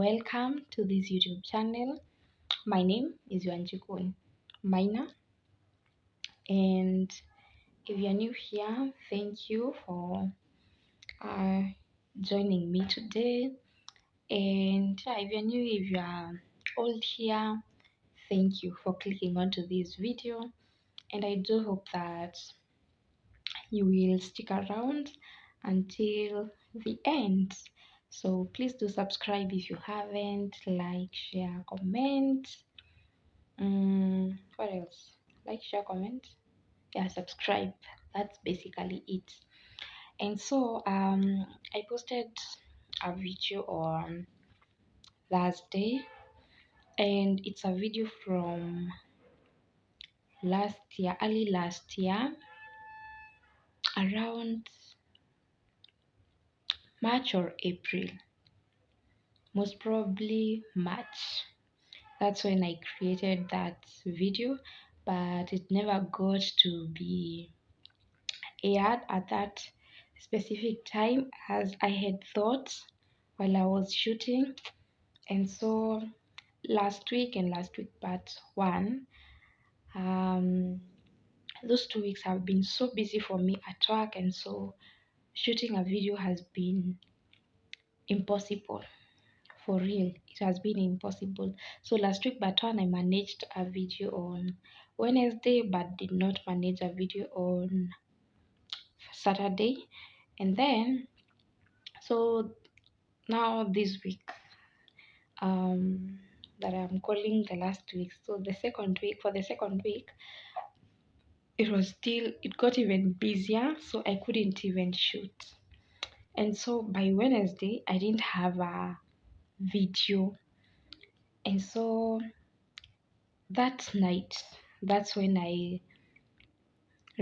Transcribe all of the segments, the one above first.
welcome to this YouTube channel. My name is Wanjikun Maina, and if you're new here, thank you for uh, joining me today. And if you're new, if you are old here, thank you for clicking onto this video. And I do hope that you will stick around until the end. So please do subscribe if you haven't, like, share, comment. What else? Like, share, comment. Yeah, subscribe. That's basically it. And so I posted a video on Thursday, and it's a video from last year, early last year, around March or April, most probably March. That's when I created that video, but it never got to be aired at that specific time as I had thought while I was shooting. And so last week and last week part one, um, those 2 weeks have been so busy for me at work, and so shooting a video has been impossible. For real, it has been impossible. So last week part one, I managed a video on Wednesday, but did not manage a video on Saturday. And then, so now this week, um, that I'm calling the last week. So the second week, for the second week, it got even busier, so I couldn't even shoot. And so by Wednesday, I didn't have a video. And so that night, that's when I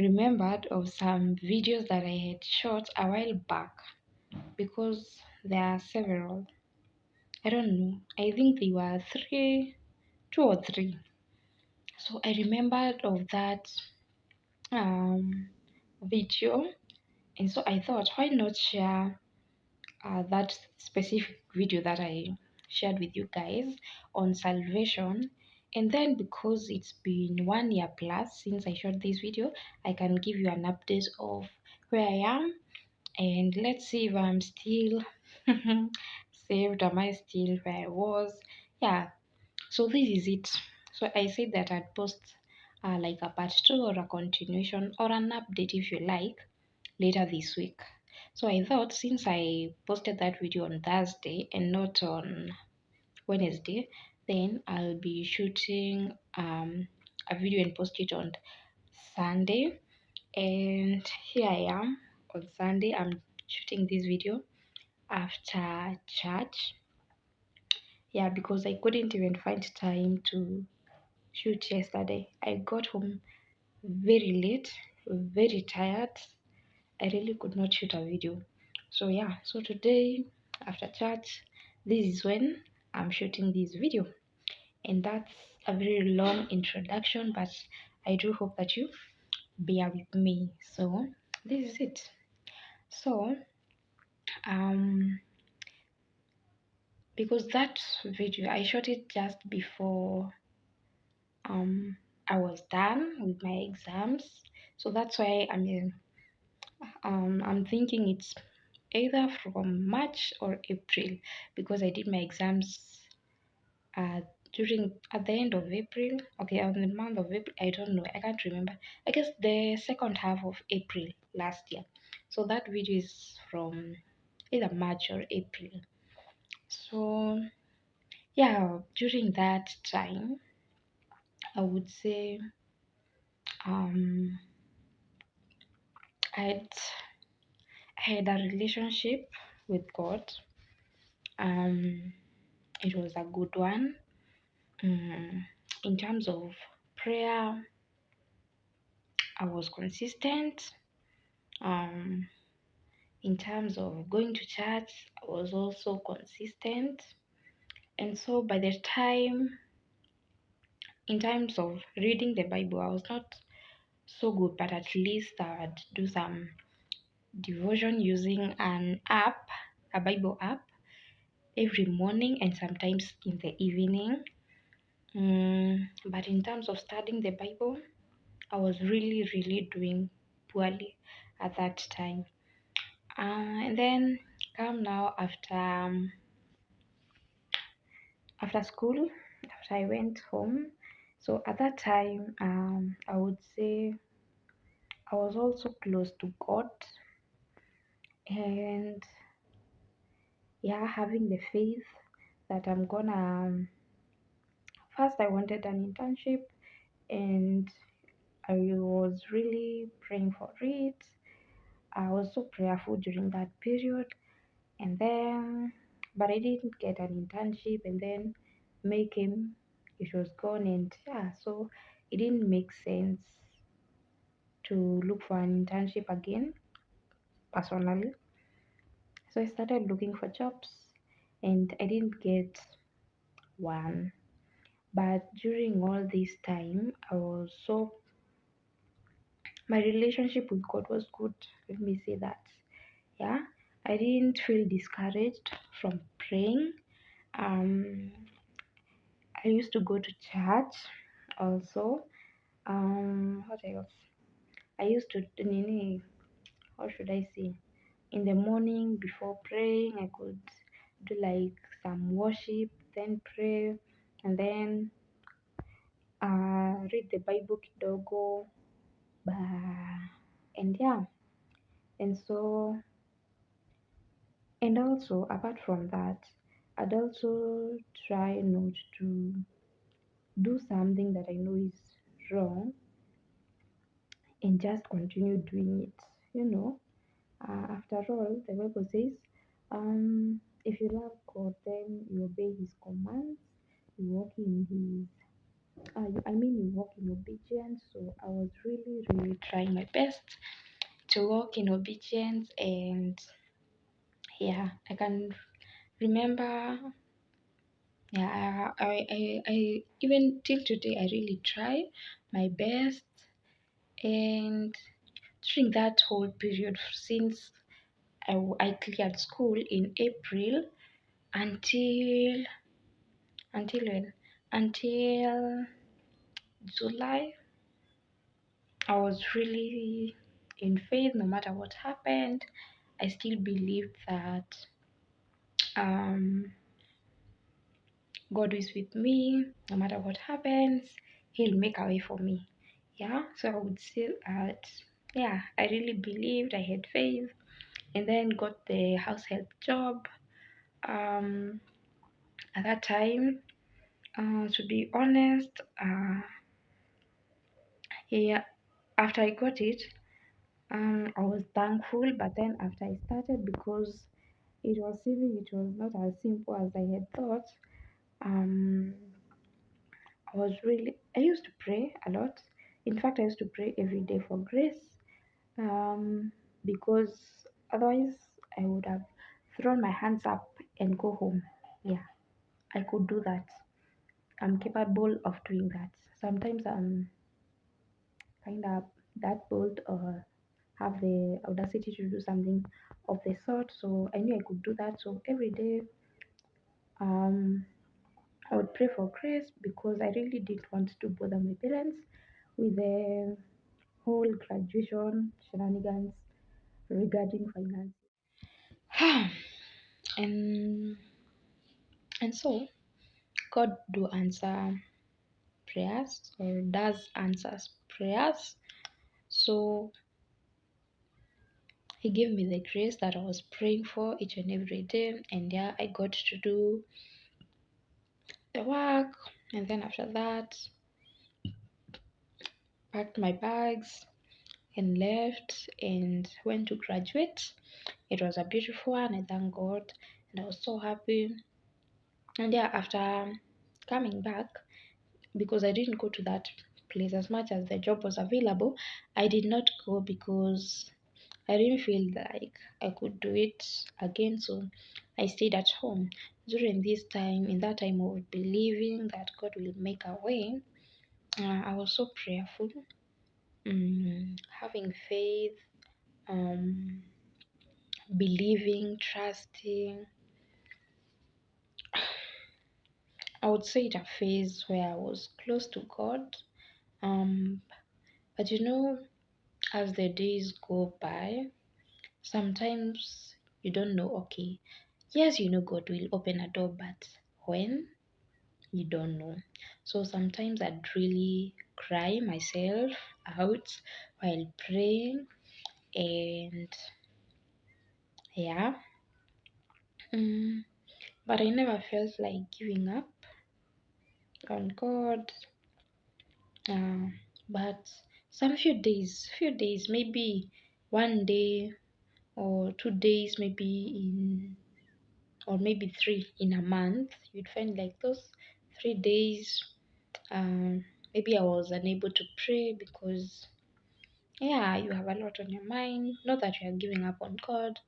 remembered of some videos that I had shot a while back, because there are several. I don't know. I think they were two or three. So I remembered of that um, video, and so I thought, why not share that specific video that I shared with you guys on salvation. And then, because it's been 1 year plus since I shot this video, I can give you an update of where I am, and let's see if I'm still saved. Am I still where I was? Yeah, so this is it. So I said that I'd post like a part two or a continuation or an update, if you like, later this week. So I thought, since I posted that video on Thursday and not on Wednesday, then I'll be shooting a video and post it on Sunday. And here I am on Sunday. I'm shooting this video after church. Yeah, because I couldn't even find time to shoot yesterday. I got home very late, very tired. I really could not shoot a video. So yeah, so today after church, this is when I'm shooting this video. And that's a very long introduction, but I do hope that you bear with me. So this is it. So um because that video I shot it just before I was done with my exams. So that's why I'm thinking it's either from March or April, because I did my exams uh, during at the end of April. Okay, on the month of April, I don't know, I can't remember. I guess the second half of April last year. So that video is from either March or April. So yeah, during that time, I would say um I'd I had a relationship with God. Um, it was a good one. In terms of prayer, I was consistent. Um, in terms of going to church, I was also consistent. And so by the time, in terms of reading the Bible, I was not so good, but at least I would do some devotion using an app, a Bible app. every morning and sometimes in the evening. But in terms of studying the Bible, I was really, really doing poorly at that time. And then come now after school, after I went home. So at that time, I would say I was also close to God, and yeah, having the faith that I'm gonna. First, I wanted an internship, and I was really praying for it. I was so prayerful during that period, and then, but I didn't get an internship, and then May came, it was gone, and yeah, so it didn't make sense to look for an internship again personally. So I started looking for jobs, and I didn't get one. But during all this time, I was so my relationship with God was good. Let me say that. Yeah, I didn't feel discouraged from praying. Um, I used to go to church also. What else? I used to nini, how should I say? In the morning before praying, I could do like some worship, then pray, and then read the Bible kidogo. And yeah, and so and also apart from that, I'd also try not to do something that I know is wrong and just continue doing it. You know, after all, the Bible says, if you love God, then you obey His commands, you walk in you walk in obedience. So I was really, really trying my best to walk in obedience, and yeah, I can remember. Yeah, I even till today, I really try my best, and during that whole period since I cleared school in April until when? Until July, I was really in faith no matter what happened. I still believed that um, God is with me no matter what happens, He'll make a way for me. Yeah, so I would say that, yeah, I really believed, I had faith, and then got the house help job. Um, at that time, to be honest, yeah, after I got it, I was thankful, but then after I started, because it was not as simple as I had thought. Um, I used to pray a lot. In fact, I used to pray every day for grace, um, because otherwise I would have thrown my hands up and go home. Yeah, I could do that. I'm capable of doing that. Sometimes I'm kind of that bold or have the audacity to do something of the sort. So I knew I could do that. So every day, um, I would pray for grace because I really didn't want to bother my parents with the whole graduation shenanigans regarding finance. and and so God do answer prayers, or does answers prayers. So He gave me the grace that I was praying for each and every day, and yeah, I got to do the work. And then after that, packed my bags and left and went to graduate. It was a beautiful one. I thank God, and I was so happy. And yeah, after coming back, because I didn't go to that place as much as the job was available, I did not go because I didn't feel like I could do it again. So I stayed at home. During this time, in that time of believing that God will make a way, I was so prayerful, having faith, um, believing, trusting, I would say it a phase where I was close to God. Um, but as the days go by, sometimes you don't know, okay, yes, God will open a door, but when? You don't know. So sometimes I'd really cry myself out while praying, and yeah, mm, but I never felt like giving up on God. Uh, but few days, maybe one day or 2 days, or maybe three in a month, you'd find like those 3 days. Um, Maybe I was unable to pray because, yeah, you have a lot on your mind. Not that you are giving up on God.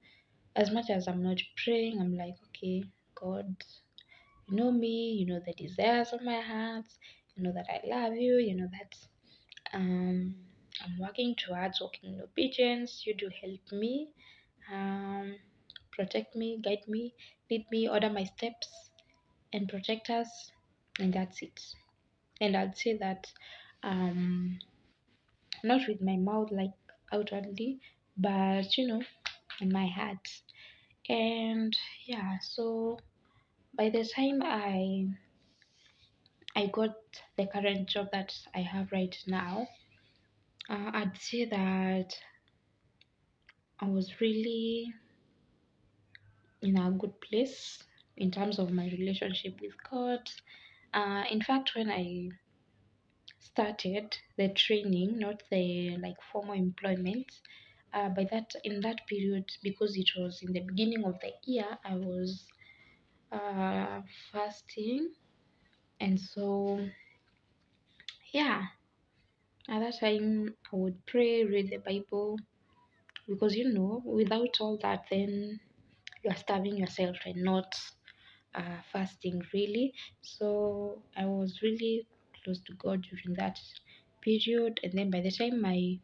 As much as I'm not praying, I'm like, okay, God, you know me, you know the desires of my heart, you know that I love you, you know that um, I'm working towards walking in obedience. You do help me, um, protect me, guide me, lead me, order my steps, and protect us, and that's it. And I'd say that um, not with my mouth like outwardly, but in my heart. And yeah, so by the time I got the current job that I have right now, I'd say that I was really in a good place in terms of my relationship with God. In fact, when I started the training, not the like formal employment, by that in that period, because it was in the beginning of the year, I was uh, fasting, and so yeah, at that time I would pray, read the Bible, because without all that, then you are starving yourself and not fasting really. So I was really close to God during that period, and then by the time my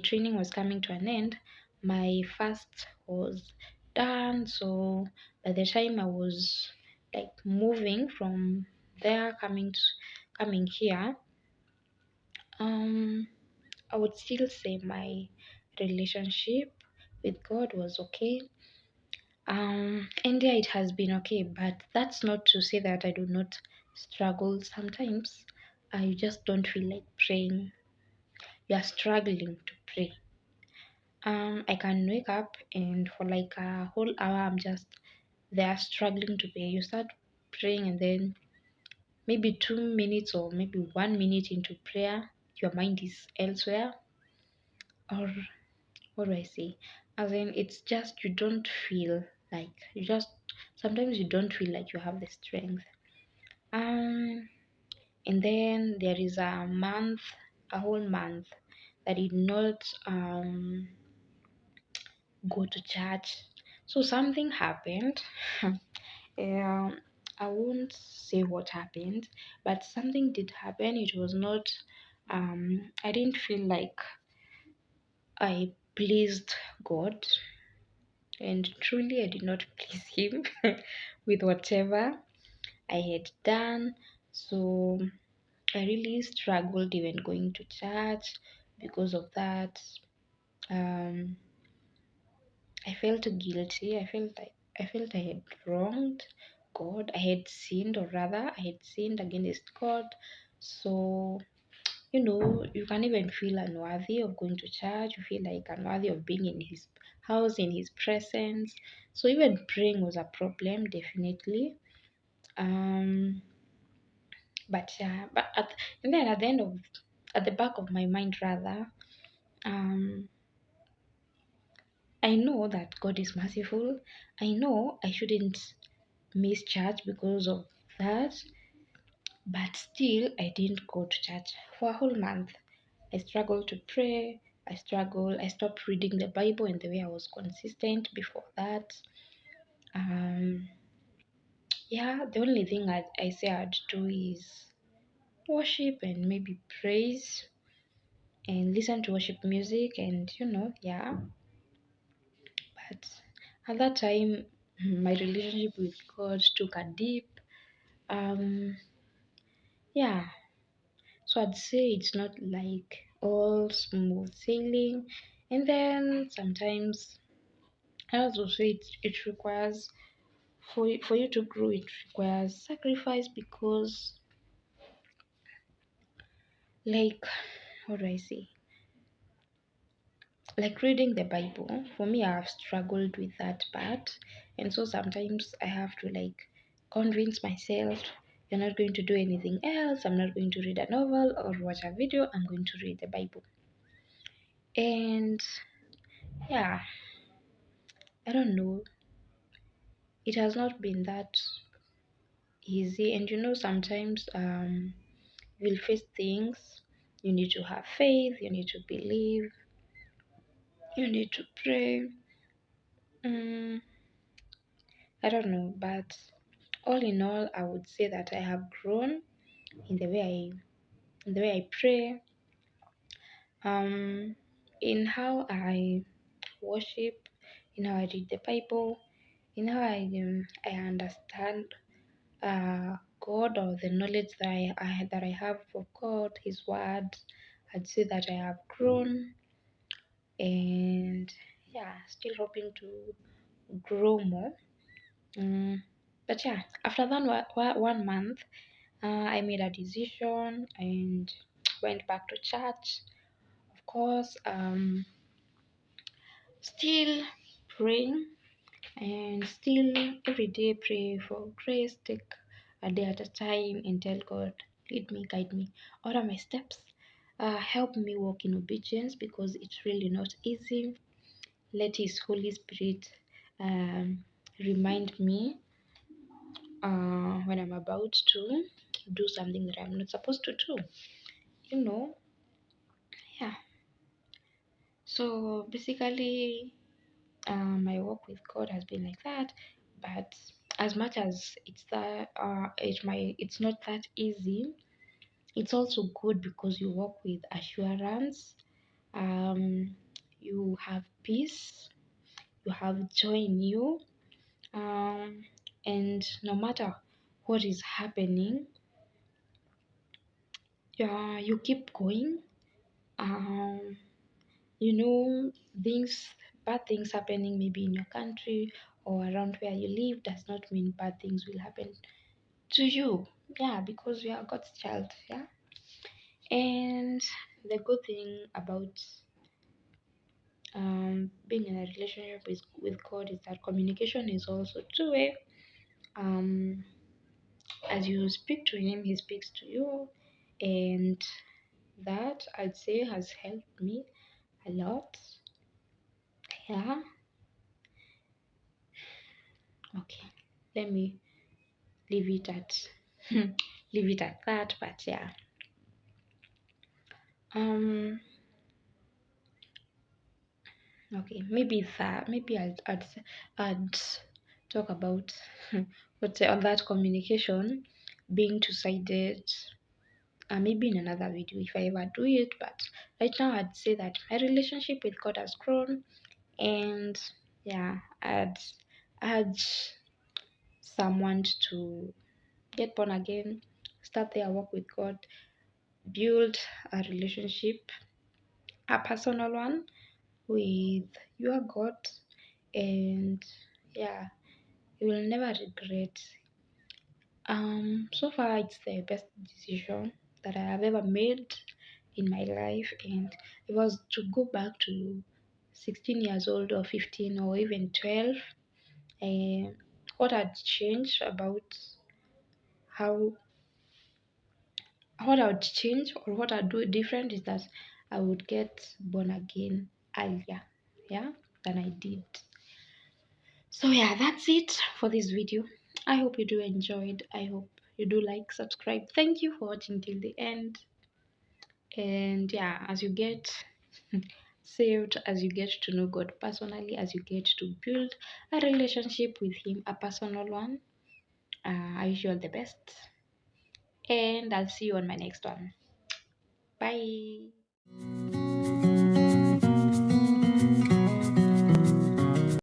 training was coming to an end, my fast was done. So by the time I was like moving from there coming here, um I would still say my relationship with God was okay. And yeah, it has been okay, but that's not to say that I do not struggle sometimes. I just don't feel like praying. You are struggling to pray. I can wake up and for like a whole hour I'm just there struggling to pray. You start praying, and then maybe 2 minutes or maybe 1 minute into prayer, your mind is elsewhere. Or what do I say? As in, it's just you don't feel like you just sometimes you don't feel like you have the strength. Um, and then there is a whole month that did not go to church. So something happened. um, I won't say what happened, but something did happen. It was not. I didn't feel like I pleased God, and truly I did not please Him with whatever I had done. So I really struggled even going to church because of that. Um, I felt guilty. I felt I had wronged God. I had sinned, or rather, I had sinned against God. So you can even feel unworthy of going to church. You feel like unworthy of being in His house, in His presence. So even praying was a problem, definitely. Um, but yeah, and then at the back of my mind, rather, um, I know that God is merciful. I know I shouldn't miss church because of that, but still, I didn't go to church for a whole month. I struggled to pray. I stopped reading the Bible in the way I was consistent before that. Um, yeah, the only thing I say I'd do is worship and maybe praise and listen to worship music, and yeah. But at that time, my relationship with God took a dip. Um, yeah, so I'd say it's not like all smooth sailing, and then sometimes I also say it requires for you to grow. It requires sacrifice because, like, how do I say? Like reading the Bible, for me, I've struggled with that part. And so sometimes I have to like convince myself, you're not going to do anything else. I'm not going to read a novel or watch a video. I'm going to read the Bible. And yeah, I don't know. It has not been that easy. And sometimes you'll face things. You need to have faith. You need to believe. You need to pray. Mm, I don't know, but all in all, I would say that I have grown in the way I pray, um, in how I worship, in how I read the Bible, in how I understand God, or the knowledge that I have of God, His Word. I'd say that I have grown, and yeah, still hoping to grow more. Mm, but yeah, after that 1 month, I made a decision and went back to church. Of course, still praying and still every day pray for grace. Take a day at a time and tell God, lead me, guide me, order my steps. Help me walk in obedience because it's really not easy. Let His Holy Spirit um, remind me when I'm about to do something that I'm not supposed to do. You know, yeah. So basically, my walk with God has been like that. But as much as it's not that easy, it's also good because you walk with assurance. Um, you have peace, you have joy in you, um, and no matter what is happening, you keep going. Um, things, bad things happening maybe in your country or around where you live does not mean bad things will happen to you. Yeah, because you are God's child. Yeah. And the good thing about being in a relationship with God is that communication is also two-way. Um, as you speak to Him, He speaks to you, and that I'd say has helped me a lot. Yeah. Okay. Let me leave it at leave it at that. But yeah, um okay, maybe I'd talk about what's on that communication being two-sided, maybe in another video if I ever do it. But right now I'd say that my relationship with God has grown, and yeah, I'd urge someone to get born again, start their walk with God, build a relationship, a personal one with your God, and yeah, you will never regret. So far, it's the best decision that I have ever made in my life, and it was to go back to 16 years old or 15 or even 12, and what had changed about how what I would change or what I'd do different is that I would get born again earlier, yeah, than I did. So yeah, that's it for this video. I hope you do enjoyed. I hope you do like, subscribe. Thank you for watching till the end. And yeah, as you get saved, as you get to know God personally, as you get to build a relationship with Him, a personal one, I wish you all the best. And I'll see you on my next one. Bye.